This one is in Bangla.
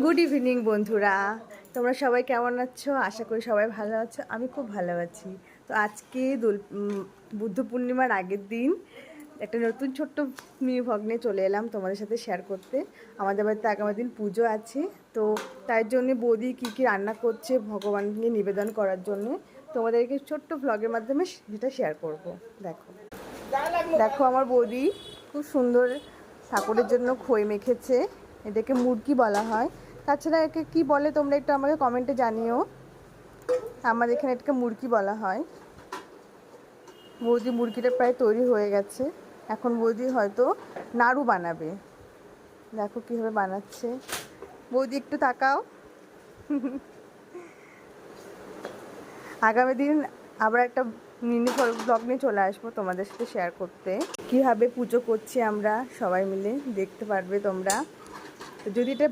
গুড ইভিনিং বন্ধুরা, তোমরা সবাই কেমন আছো? আশা করি সবাই ভালো আছো। আমি খুব ভালো আছি। তো আজকে বুদ্ধ পূর্ণিমার আগের দিন একটা নতুন ছোট্ট মিনি ভ্লগ নিয়ে চলে এলাম তোমাদের সাথে শেয়ার করতে। আমাদের বাড়িতে আগামী দিন পুজো আছে, তো তার জন্য বৌদি কী কী রান্না করছে ভগবানকে নিবেদন করার জন্য তোমাদেরকে ছোট্ট ভ্লগের মাধ্যমে সেটা শেয়ার করব। দেখো দেখো আমার বৌদি খুব সুন্দর ঠাকুরের জন্য খই মেখেছে। এটাকে মুরকি বলা হয়। তাছাড়া একে কী বলে তোমরা একটু আমাকে কমেন্টে জানিও। আমাদের এখানে এটাকে মুরকি বলা হয়। বৌদি মুরগিটা প্রায় তৈরি হয়ে গেছে। এখন বৌদি হয়তো নাড়ু বানাবে। দেখো কীভাবে বানাচ্ছে। বৌদি একটু তাকাও। আগামী দিন আবার একটা মিনি ব্লগ নিয়ে চলে আসবো তোমাদের সাথে শেয়ার করতে। কীভাবে পুজো করছি আমরা সবাই মিলে দেখতে পারবে তোমরা। যদি এটা